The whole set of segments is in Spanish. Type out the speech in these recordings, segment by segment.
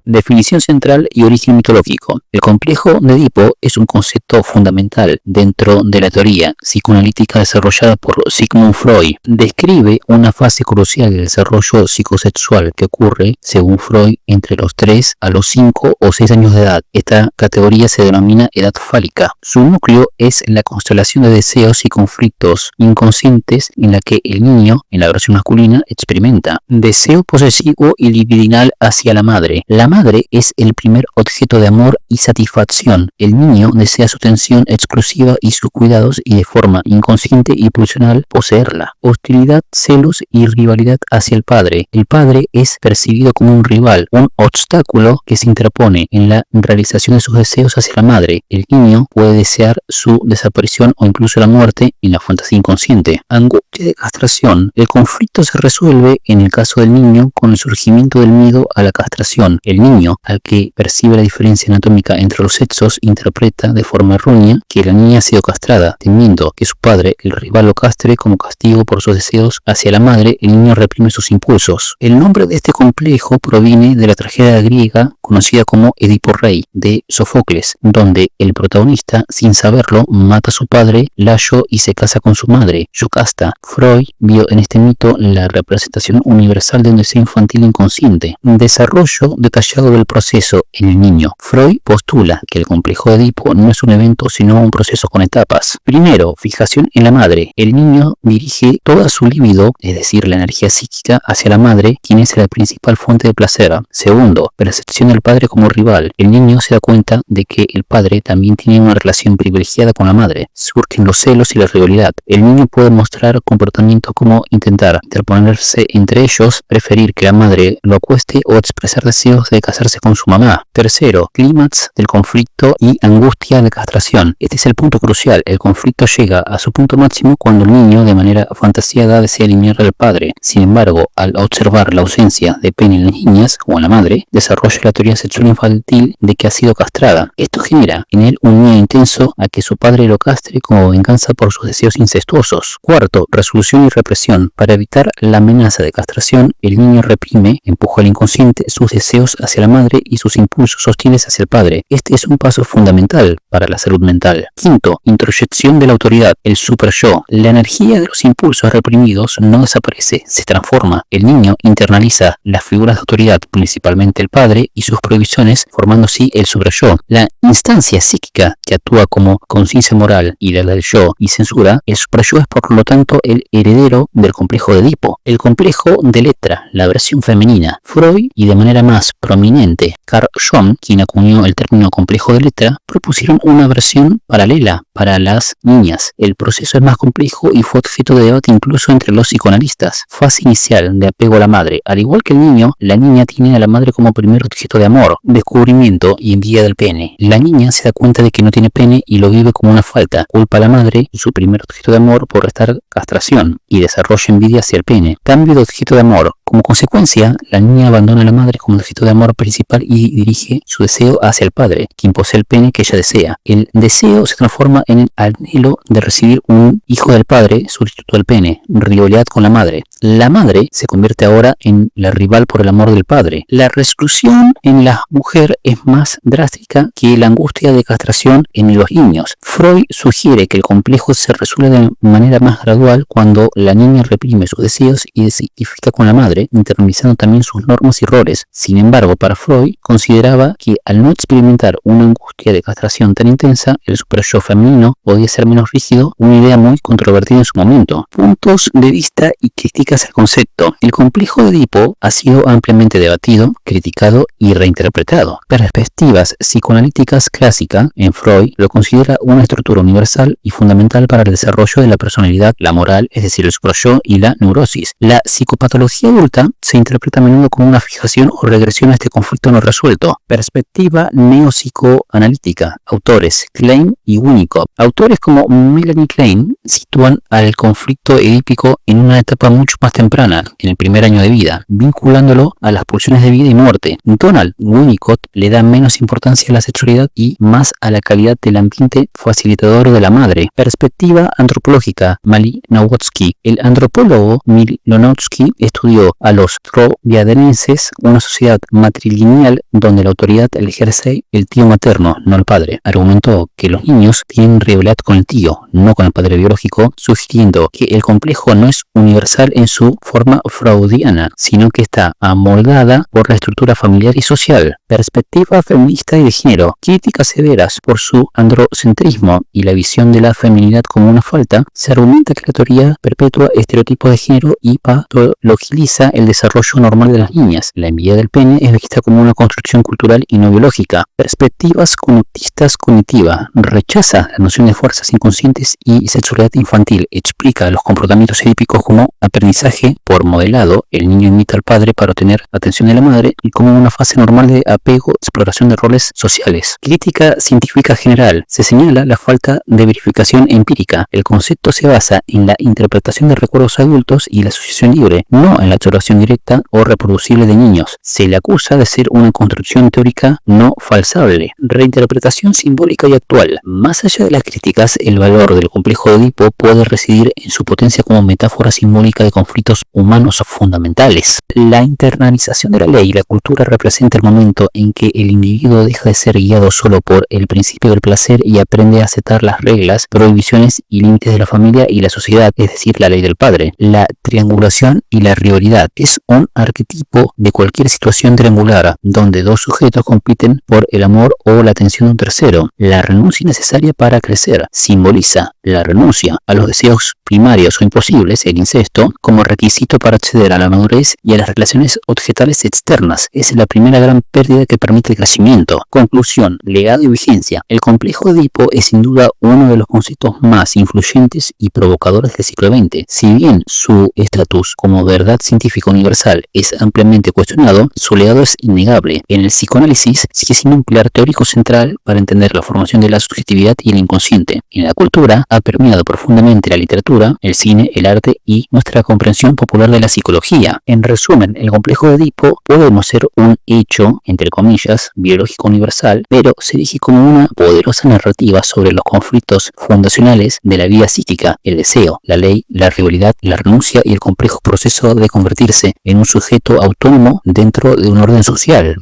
Definición central y origen mitológico. El complejo de Edipo es un concepto fundamental dentro de la teoría psicoanalítica desarrollada por Sigmund Freud. Describe una fase crucial del desarrollo psicosexual que ocurre, según Freud, entre los 3 a los 5 o 6 años de edad. Esta categoría se denomina edad fálica. Su núcleo es la constelación de deseos y conflictos inconscientes en la que el niño, en la versión masculina, experimenta deseo posesivo y libidinal hacia la madre. La madre es el primer objeto de amor y satisfacción. El niño desea su atención exclusiva y sus cuidados y de forma inconsciente y pulsional poseerla. Hostilidad, celos y rivalidad hacia el padre. El padre es percibido como un rival, un obstáculo que se interpone en la realización de sus deseos hacia la madre. El niño puede desear su desaparición o incluso la muerte en la fantasía inconsciente. Angustia de castración. El conflicto se resuelve en el caso del niño con el surgimiento del miedo a la castración. El niño, al que percibe la diferencia anatómica entre los sexos, interpreta de forma errónea que la niña ha sido castrada, temiendo que su padre, el rival, lo castre como castigo por sus deseos hacia la madre. El niño reprime sus impulsos. El nombre de este complejo proviene de la tragedia griega conocida como Edipo Rey de Sofocles, donde el protagonista, sin saberlo, mata a su padre, Layo, y se casa con su madre, Yocasta. Freud vio en este mito la representación universal de un deseo infantil inconsciente. Un desarrollo detallado del proceso en el niño. Freud postula que el complejo de Edipo no es un evento sino un proceso con etapas. Primero, fijación en la madre. El niño dirige toda su libido, es decir, la energía psíquica, hacia la madre, quien es la principal fuente de placer. Segundo, percepción del padre como rival. El niño se da cuenta de que el padre también tiene una relación privilegiada con la madre. Surgen los celos y la rivalidad. El niño puede mostrar comportamientos como intentar interponerse entre ellos, preferir que la madre lo acueste o expresar deseos de casarse con su mamá. Tercero, clímax del conflicto y angustia de castración. Este es el punto crucial. El conflicto llega a su punto máximo cuando el niño, de manera fantasiada, desea eliminar al padre. Sin embargo, al observar la ausencia de pene en las niñas o en la madre, desarrolla la teoría sexual infantil de que ha sido castrada. Esto genera en él un miedo intenso a que su padre lo castre como venganza por sus deseos incestuosos. Cuarto, resolución y represión. Para evitar la amenaza de castración, el niño reprime, empuja al inconsciente sus deseos hacia la madre y sus impulsos hostiles hacia el padre. Este es un paso fundamental para la salud mental. Quinto, introyección de la autoridad, el super-yo. La energía de los impulsos reprimidos no desaparece, se transforma. El niño internaliza las figuras de autoridad, principalmente el padre, y sus prohibiciones, formando así el super-yo. La instancia psíquica que actúa como conciencia moral y la del yo y censura, el super-yo es por lo tanto el heredero del complejo de Edipo. El complejo de Electra, la versión femenina. Freud y de manera más prominente Carl Jung, quien acuñó el término complejo de Electra, propusieron una versión paralela para las niñas. El proceso es más complejo y fue objeto de debate incluso entre los psicoanalistas. Fase inicial de apego a la madre. Al igual que el niño, la niña tiene a la madre como primer objeto de amor, descubrimiento y envidia del pene. La niña se da cuenta de que no tiene pene y lo vive como una falta. Culpa a la madre, su primer objeto de amor, por restar castración y desarrolla envidia hacia el pene. Cambio de objeto de amor. Como consecuencia, la niña abandona a la madre como objeto de amor principal y dirige su deseo hacia el padre, quien posee el pene que ella desea. El deseo se transforma en el anhelo de recibir un hijo del padre, sustituto del pene, rivalidad con la madre. La madre se convierte ahora en la rival por el amor del padre. La resolución en la mujer es más drástica que la angustia de castración en los niños. Freud sugiere que el complejo se resuelve de manera más gradual cuando la niña reprime sus deseos y se identifica con la madre, internalizando también sus normas y roles. Sin embargo, para Freud, consideraba que al no experimentar una angustia de castración tan intensa, el super-yo femenino podía ser menos rígido, una idea muy controvertida en su momento. Puntos de vista y críticas al concepto. El complejo de Edipo ha sido ampliamente debatido, criticado y reinterpretado. Perspectivas psicoanalíticas clásicas, en Freud lo considera una estructura universal y fundamental para el desarrollo de la personalidad, la moral, es decir, el super-yo, y la neurosis. La psicopatología adulta se interpreta a menudo como una fijación o regresión a este conflicto no resuelto. Perspectiva neopsicoanalítica. Autores: Klein y Winnicott. Autores como Melanie Klein sitúan al conflicto edípico en una etapa mucho más temprana, en el primer año de vida, vinculándolo a las pulsiones de vida y muerte. Donald Winnicott le da menos importancia a la sexualidad y más a la calidad del ambiente facilitador de la madre. Perspectiva antropológica. Malinowski. El antropólogo Malinowski estudió a los troviadenses, una sociedad matrilineal donde la autoridad la ejerce el tío materno, no el padre. Argumentó que los niños tienen rivalidad con el tío, no con el padre biológico, sugiriendo que el complejo no es universal en su forma freudiana, sino que está amoldada por la estructura familiar y social. Perspectiva feminista y de género. Críticas severas por su androcentrismo y la visión de la feminidad como una falta, se argumenta que la teoría perpetúa estereotipos de género y patologiza el desarrollo normal de las niñas. La envidia del pene es vista como una construcción cultural y no biológica. Perspectivas conductistas cognitiva. Rechaza la noción de fuerzas inconscientes y sexualidad infantil. Explica los comportamientos edípicos como aprendizaje por modelado. El niño imita al padre para obtener la atención de la madre y como una fase normal de apego, exploración de roles sociales. Crítica científica general. Se señala la falta de verificación empírica. El concepto se basa en la interpretación de recuerdos adultos y la asociación libre, no en la observación directa o reproducible de niños. Se le acusa de ser una construcción teórica no falsable. Reinterpretación simbólica y actual. Más allá de las críticas, el valor del complejo de Edipo puede residir en su potencia como metáfora simbólica de conflictos humanos fundamentales. La internalización de la ley y la cultura representa el momento en que el individuo deja de ser guiado solo por el principio del placer y aprende a aceptar las reglas, prohibiciones y límites de la familia y la sociedad, es decir, la ley del padre. La triangulación y la rivalidad es un arquetipo de cualquier situación triangular, donde dos sujetos compiten por el amor o la atención de un tercero. La renuncia necesaria para crecer simboliza la renuncia a los deseos primarios o imposibles, el incesto, como requisito para acceder a la madurez y a las relaciones objetales externas. Es la primera gran pérdida que permite el crecimiento. Conclusión, legado y vigencia. El complejo de Edipo es sin duda uno de los conceptos más influyentes y provocadores del siglo XX. Si bien su estatus como verdad científica universal es ampliamente cuestionado, su legado es innegable. En el psicoanálisis sigue siendo un pilar teórico central para entender la formación de la subjetividad y el inconsciente. En la cultura ha permeado profundamente la literatura, el cine, el arte y nuestra comprensión popular de la psicología. En resumen, el complejo de Edipo puede no ser un hecho, entre comillas, biológico universal, pero se erige como una poderosa narrativa sobre los conflictos fundacionales de la vida psíquica, el deseo, la ley, la rivalidad, la renuncia y el complejo proceso de convertirse en un sujeto autónomo dentro de un orden social.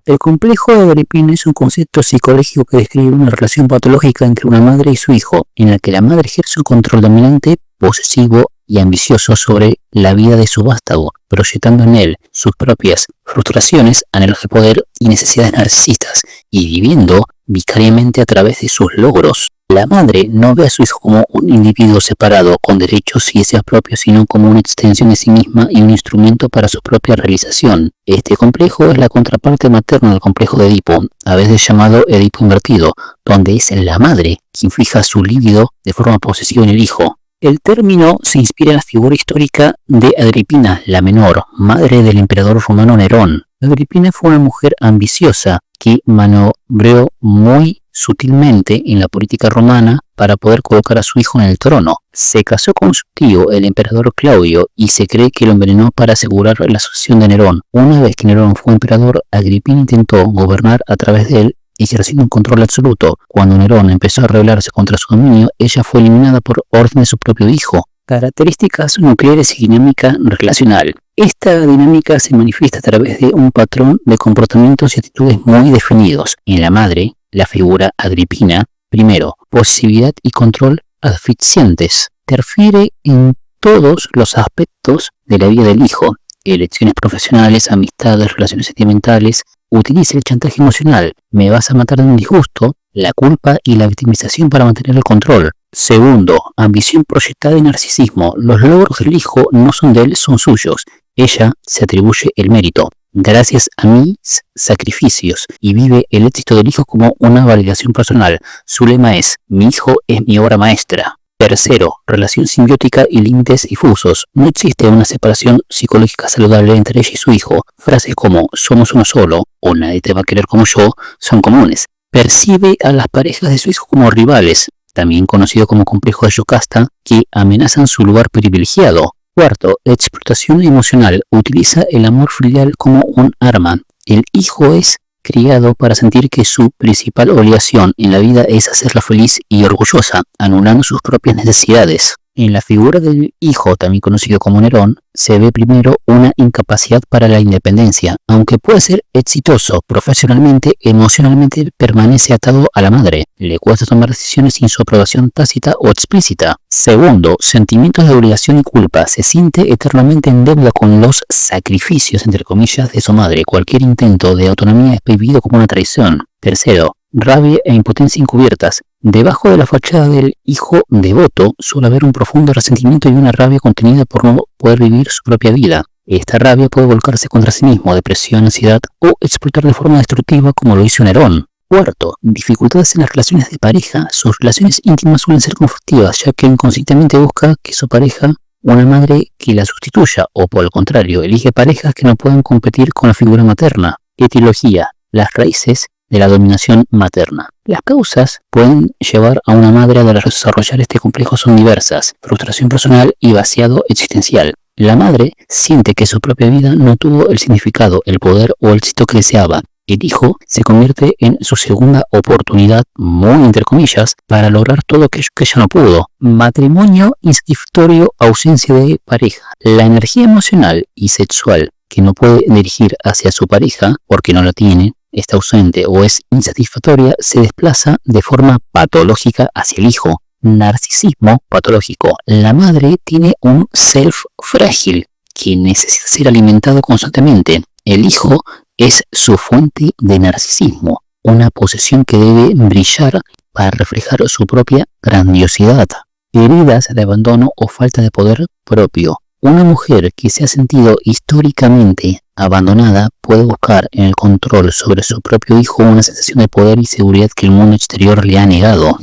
El complejo de Agripina es un concepto psicológico que describe una relación patológica entre una madre y su hijo, en la que la madre ejerce un control dominante, posesivo y ambicioso sobre la vida de su vástago, proyectando en él sus propias frustraciones, anhelos de poder y necesidades narcisistas, y viviendo vicariamente a través de sus logros. La madre no ve a su hijo como un individuo separado con derechos y deseos propios, sino como una extensión de sí misma y un instrumento para su propia realización. Este complejo es la contraparte materna del complejo de Edipo, a veces llamado Edipo invertido, donde es la madre quien fija su líbido de forma posesiva en el hijo. El término se inspira en la figura histórica de Agripina la Menor, madre del emperador romano Nerón. Agripina fue una mujer ambiciosa que maniobró muy sutilmente en la política romana para poder colocar a su hijo en el trono. Se casó con su tío, el emperador Claudio, y se cree que lo envenenó para asegurar la sucesión de Nerón. Una vez que Nerón fue emperador, Agripina intentó gobernar a través de él, ejerciendo un control absoluto. Cuando Nerón empezó a rebelarse contra su dominio, ella fue eliminada por orden de su propio hijo. Características nucleares y dinámica relacional. Esta dinámica se manifiesta a través de un patrón de comportamientos y actitudes muy definidos. En la madre, la figura Agripina, primero, posesividad y control asfixiantes. Interfiere en todos los aspectos de la vida del hijo. Elecciones profesionales, amistades, relaciones sentimentales. Utiliza el chantaje emocional. Me vas a matar de un disgusto, la culpa y la victimización para mantener el control. Segundo, ambición proyectada y narcisismo. Los logros del hijo no son de él, son suyos. Ella se atribuye el mérito. Gracias a mis sacrificios, y vive el éxito del hijo como una validación personal. Su lema es: mi hijo es mi obra maestra. Tercero, relación simbiótica y límites difusos. No existe una separación psicológica saludable entre ella y su hijo. Frases como somos uno solo o nadie te va a querer como yo son comunes. Percibe a las parejas de su hijo como rivales. también conocido como complejo de Yocasta, que amenazan su lugar privilegiado. Cuarto, la explotación emocional utiliza el amor filial como un arma. El hijo es criado para sentir que su principal obligación en la vida es hacerla feliz y orgullosa, anulando sus propias necesidades. En la figura del hijo, también conocido como Nerón, se ve primero una incapacidad para la independencia. Aunque puede ser exitoso profesionalmente, emocionalmente permanece atado a la madre. Le cuesta tomar decisiones sin su aprobación tácita o explícita. Segundo, sentimientos de obligación y culpa. Se siente eternamente en deuda con los sacrificios, entre comillas, de su madre. Cualquier intento de autonomía es vivido como una traición. Tercero, rabia e impotencia encubiertas. Debajo de la fachada del hijo devoto suele haber un profundo resentimiento y una rabia contenida por no poder vivir su propia vida. Esta rabia puede volcarse contra sí mismo, depresión, ansiedad o explotar de forma destructiva como lo hizo Nerón. Cuarto, dificultades en las relaciones de pareja. Sus relaciones íntimas suelen ser conflictivas, ya que inconscientemente busca que su pareja una madre que la sustituya o por el contrario, elige parejas que no puedan competir con la figura materna. Etiología, las raíces de la dominación materna. Las causas pueden llevar a una madre a desarrollar este complejo son diversas: frustración personal y vaciado existencial. La madre siente que su propia vida no tuvo el significado, el poder o el éxito que deseaba. El hijo se convierte en su segunda oportunidad, muy entre comillas, para lograr todo aquello que ella no pudo. Matrimonio insatisfactorio, ausencia de pareja. La energía emocional y sexual que no puede dirigir hacia su pareja porque no la tiene, está ausente o es insatisfactoria, se desplaza de forma patológica hacia el hijo. Narcisismo patológico. La madre tiene un self frágil que necesita ser alimentado constantemente. El hijo es su fuente de narcisismo, una posesión que debe brillar para reflejar su propia grandiosidad. Heridas de abandono o falta de poder propio. Una mujer que se ha sentido históricamente abandonada puede buscar en el control sobre su propio hijo una sensación de poder y seguridad que el mundo exterior le ha negado.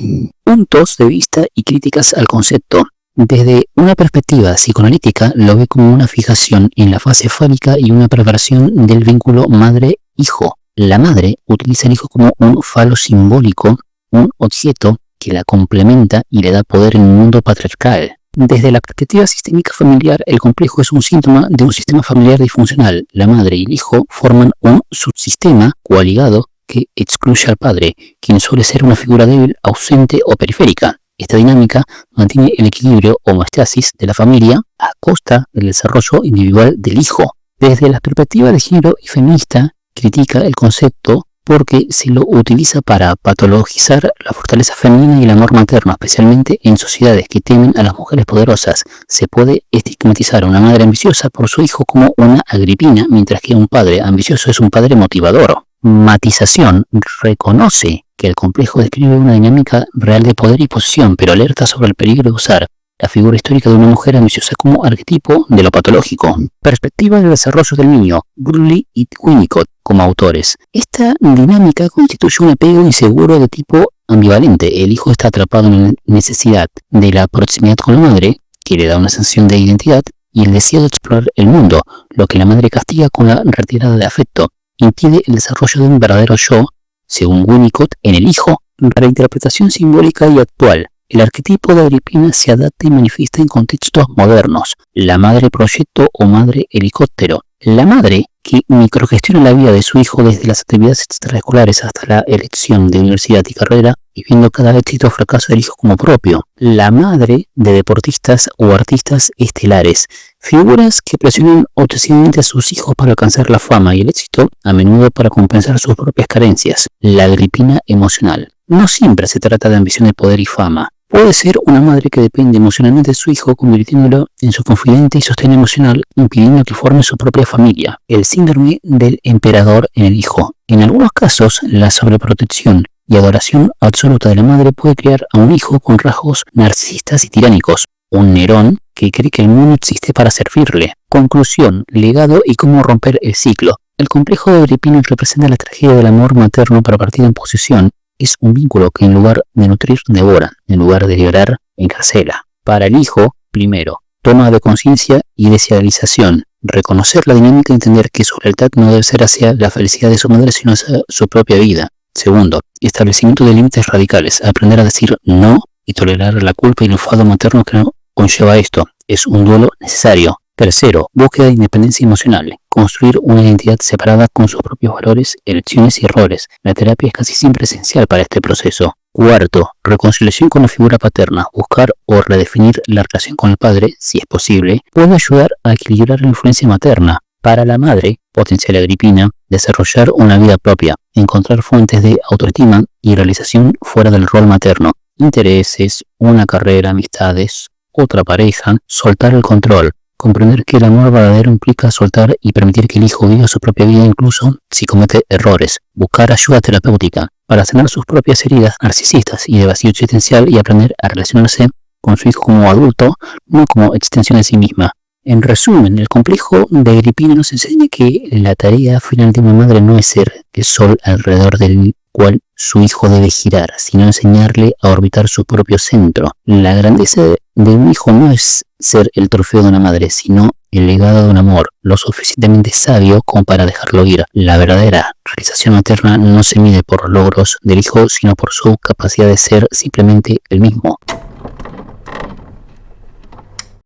Puntos de vista y críticas al concepto. Desde una perspectiva psicoanalítica lo ve como una fijación en la fase fálica y una perversión del vínculo madre-hijo. La madre utiliza al hijo como un falo simbólico, un objeto que la complementa y le da poder en un mundo patriarcal. Desde la perspectiva sistémica familiar, el complejo es un síntoma de un sistema familiar disfuncional. La madre y el hijo forman un subsistema coaligado que excluye al padre, quien suele ser una figura débil, ausente o periférica. Esta dinámica mantiene el equilibrio o homeostasis de la familia a costa del desarrollo individual del hijo. Desde la perspectiva de género y feminista, critica el concepto porque se lo utiliza para patologizar la fortaleza femenina y el amor materno, especialmente en sociedades que temen a las mujeres poderosas. Se puede estigmatizar a una madre ambiciosa por su hijo como una Agripina, mientras que un padre ambicioso es un padre motivador. Matización reconoce que el complejo describe una dinámica real de poder y posesión, pero alerta sobre el peligro de usar la figura histórica de una mujer ambiciosa como arquetipo de lo patológico. Perspectiva del desarrollo del niño, Burley y Winnicott como autores. Esta dinámica constituye un apego inseguro de tipo ambivalente. El hijo está atrapado en la necesidad de la proximidad con la madre, que le da una sensación de identidad, y el deseo de explorar el mundo, lo que la madre castiga con la retirada de afecto. Impide el desarrollo de un verdadero yo, según Winnicott, en el hijo. Reinterpretación simbólica y actual. El arquetipo de Agripina se adapta y manifiesta en contextos modernos. La madre proyecto o madre helicóptero. La madre que microgestiona la vida de su hijo desde las actividades extraescolares hasta la elección de universidad y carrera, y viendo cada éxito o fracaso del hijo como propio. La madre de deportistas o artistas estelares. Figuras que presionan obsesivamente a sus hijos para alcanzar la fama y el éxito, a menudo para compensar sus propias carencias. La Agripina emocional. No siempre se trata de ambición de poder y fama. Puede ser una madre que depende emocionalmente de su hijo, convirtiéndolo en su confidente y sostén emocional, impidiendo que forme su propia familia. El síndrome del emperador en el hijo. En algunos casos, la sobreprotección y adoración absoluta de la madre puede crear a un hijo con rasgos narcisistas y tiránicos. Un Nerón que cree que el mundo existe para servirle. Conclusión, legado y cómo romper el ciclo. El complejo de Agripina representa la tragedia del amor materno para partir en posesión. Es un vínculo que en lugar de nutrir, devora, en lugar de liberar, encarcela. Para el hijo, primero, toma de conciencia y desidealización. Reconocer la dinámica y entender que su lealtad no debe ser hacia la felicidad de su madre, sino hacia su propia vida. Segundo, establecimiento de límites radicales. Aprender a decir no y tolerar la culpa y el enfado materno que conlleva esto. Es un duelo necesario. Tercero, búsqueda de independencia emocional. Construir una identidad separada con sus propios valores, elecciones y errores. La terapia es casi siempre esencial para este proceso. Cuarto, reconciliación con la figura paterna. Buscar o redefinir la relación con el padre, si es posible, puede ayudar a equilibrar la influencia materna. Para la madre, potencial Agripina, desarrollar una vida propia, encontrar fuentes de autoestima y realización fuera del rol materno. Intereses, una carrera, amistades, otra pareja, soltar el control. Comprender que el amor verdadero implica soltar y permitir que el hijo viva su propia vida incluso si comete errores. Buscar ayuda terapéutica para sanar sus propias heridas narcisistas y de vacío existencial y aprender a relacionarse con su hijo como adulto, no como extensión de sí misma. En resumen, el complejo de Agripina nos enseña que la tarea final de una madre no es ser el sol alrededor del cual su hijo debe girar, sino enseñarle a orbitar su propio centro. La grandeza de un hijo no es ser el trofeo de una madre, sino el legado de un amor, lo suficientemente sabio como para dejarlo ir. La verdadera realización materna no se mide por los logros del hijo, sino por su capacidad de ser simplemente el mismo.